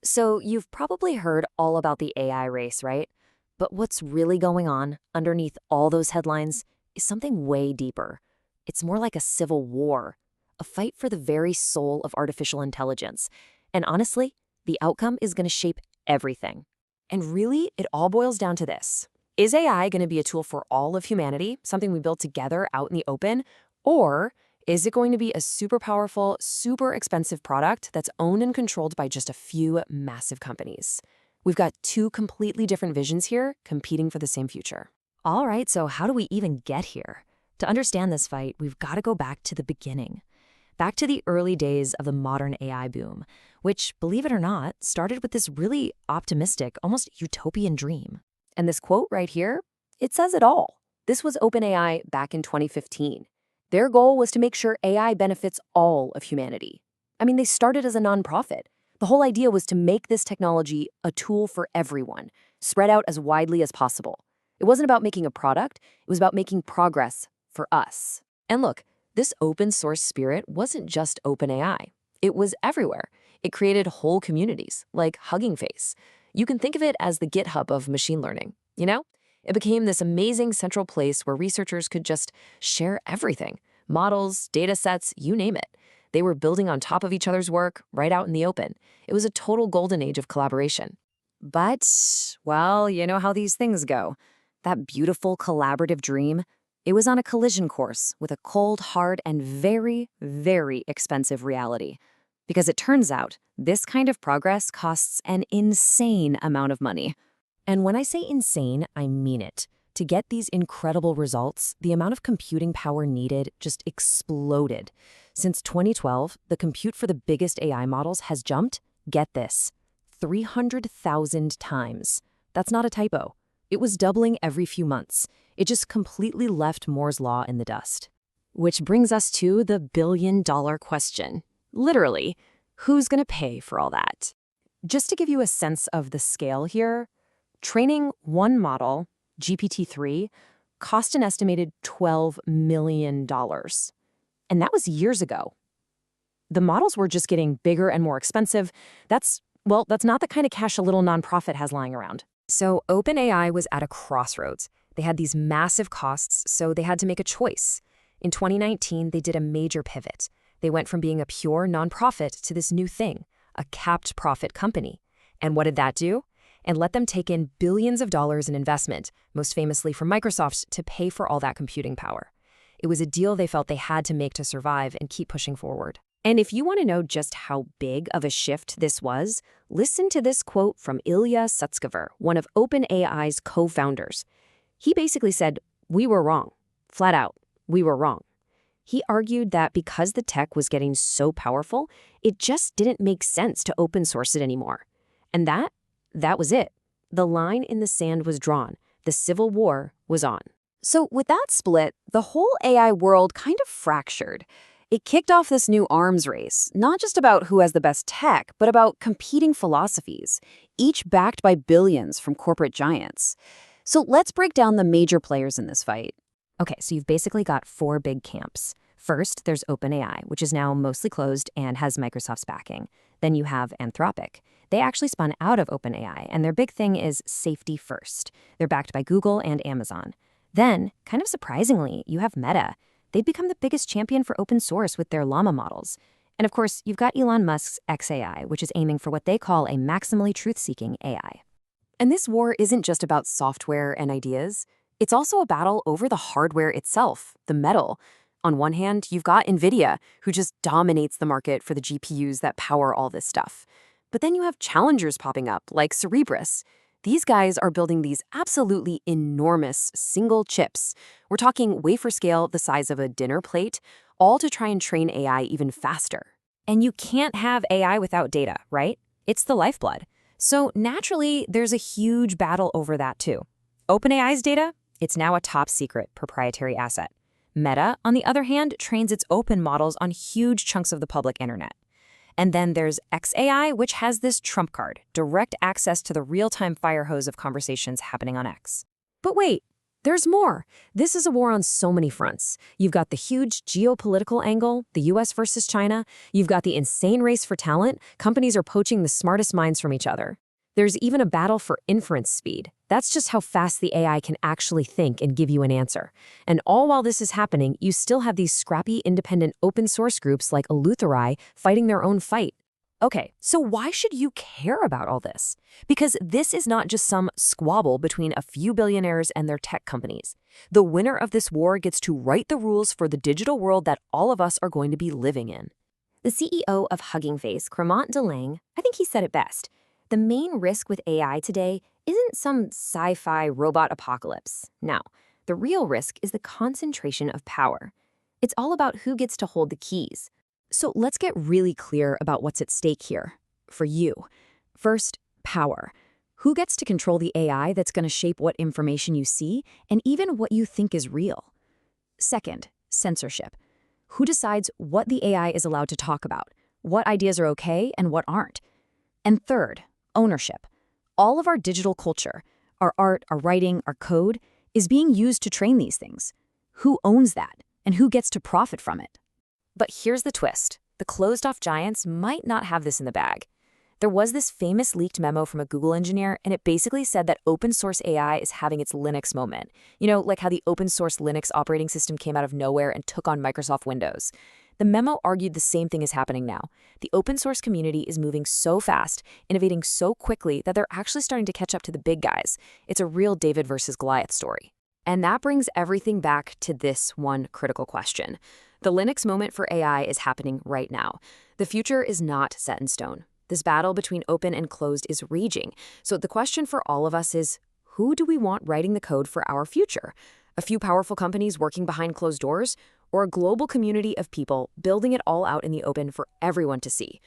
So you've probably heard all about the AI race, right? But what's really going on underneath all those headlines is something way deeper. It's more like a civil war, a fight for the very soul of artificial intelligence. And honestly, the outcome is going to shape everything. And really, it all boils down to this. Is AI going to be a tool for all of humanity, something we build together out in the open? Or is it going to be a super powerful, super expensive product that's owned and controlled by just a few massive companies? We've got two completely different visions here competing for the same future. All right, so how do we even get here? To understand this fight, we've got to go back to the beginning. Back to the early days of the modern AI boom, which, believe it or not, started with this really optimistic, almost utopian dream. And this quote right here, it says it all. This was OpenAI back in 2015. Their goal was to make sure AI benefits all of humanity. I mean, they started as a nonprofit. The whole idea was to make this technology a tool for everyone, spread out as widely as possible. It wasn't about making a product, it was about making progress for us. And look, this open source spirit wasn't just OpenAI. It was everywhere. It created whole communities, like Hugging Face. You can think of it as the GitHub of machine learning, you know? It became this amazing central place where researchers could just share everything. Models, data sets, you name it. They were building on top of each other's work right out in the open. It was a total golden age of collaboration. But, well, you know how these things go. That beautiful collaborative dream, it was on a collision course with a cold, hard, and very, very expensive reality. Because it turns out, this kind of progress costs an insane amount of money. And when I say insane, I mean it. To get these incredible results, the amount of computing power needed just exploded. Since 2012, the compute for the biggest AI models has jumped, get this, 300,000 times. That's not a typo. It was doubling every few months. It just completely left Moore's law in the dust. Which brings us to the billion-dollar question. Literally, who's going to pay for all that? Just to give you a sense of the scale here, training one model, GPT-3, cost an estimated $12 million. And that was years ago. The models were just getting bigger and more expensive. That's not the kind of cash a little nonprofit has lying around. So OpenAI was at a crossroads. They had these massive costs, so they had to make a choice. In 2019, they did a major pivot. They went from being a pure nonprofit to this new thing, a capped profit company. And what did that do? And let them take in billions of dollars in investment, most famously from Microsoft, to pay for all that computing power. It was a deal they felt they had to make to survive and keep pushing forward. And if you want to know just how big of a shift this was, listen to this quote from Ilya Sutskever, one of OpenAI's co-founders. He basically said, "We were wrong. Flat out, we were wrong." He argued that because the tech was getting so powerful, it just didn't make sense to open source it anymore. And that was it. The line in the sand was drawn. The civil war was on. So with that split, the whole AI world kind of fractured. It kicked off this new arms race, not just about who has the best tech, but about competing philosophies, each backed by billions from corporate giants. So let's break down the major players in this fight. Okay, so you've basically got four big camps. First, there's OpenAI, which is now mostly closed and has Microsoft's backing. Then you have Anthropic. They actually spun out of OpenAI, and their big thing is safety first. They're backed by Google and Amazon. Then, kind of surprisingly, you have Meta. They've become the biggest champion for open source with their Llama models. And of course, you've got Elon Musk's xAI, which is aiming for what they call a maximally truth-seeking AI. And this war isn't just about software and ideas. It's also a battle over the hardware itself, the metal. On one hand, you've got NVIDIA, who just dominates the market for the GPUs that power all this stuff. But then you have challengers popping up, like Cerebras. These guys are building these absolutely enormous single chips. We're talking wafer scale the size of a dinner plate, all to try and train AI even faster. And you can't have AI without data, right? It's the lifeblood. So naturally, there's a huge battle over that too. OpenAI's data, it's now a top secret proprietary asset. Meta, on the other hand, trains its open models on huge chunks of the public internet. And then there's xAI, which has this trump card, direct access to the real-time fire hose of conversations happening on X. But wait, There's more. This is a war on so many fronts. You've got the huge geopolitical angle, the US versus China. You've got the insane race for talent. Companies are poaching the smartest minds from each other. There's even a battle for inference speed. That's just how fast the AI can actually think and give you an answer. And all while this is happening, you still have these scrappy, independent open source groups like Eleutheri fighting their own fight. Okay, so why should you care about all this? Because this is not just some squabble between a few billionaires and their tech companies. The winner of this war gets to write the rules for the digital world that all of us are going to be living in. The CEO of Hugging Face, Cremant Delang, I think he said it best. The main risk with AI today isn't some sci-fi robot apocalypse. No, the real risk is the concentration of power. It's all about who gets to hold the keys. So let's get really clear about what's at stake here. For you. First, power. Who gets to control the AI that's going to shape what information you see and even what you think is real? Second, censorship. Who decides what the AI is allowed to talk about, what ideas are okay and what aren't? And third, ownership. All of our digital culture, our art, our writing, our code, is being used to train these things. Who owns that and who gets to profit from it? But here's the twist. The closed-off giants might not have this in the bag. There was this famous leaked memo from a Google engineer, and it basically said that open source AI is having its Linux moment. You know, like how the open source Linux operating system came out of nowhere and took on Microsoft Windows. The memo argued the same thing is happening now. The open source community is moving so fast, innovating so quickly that they're actually starting to catch up to the big guys. It's a real David versus Goliath story. And that brings everything back to this one critical question. The Linux moment for AI is happening right now. The future is not set in stone. This battle between open and closed is raging. So the question for all of us is, who do we want writing the code for our future? A few powerful companies working behind closed doors, or a global community of people building it all out in the open for everyone to see?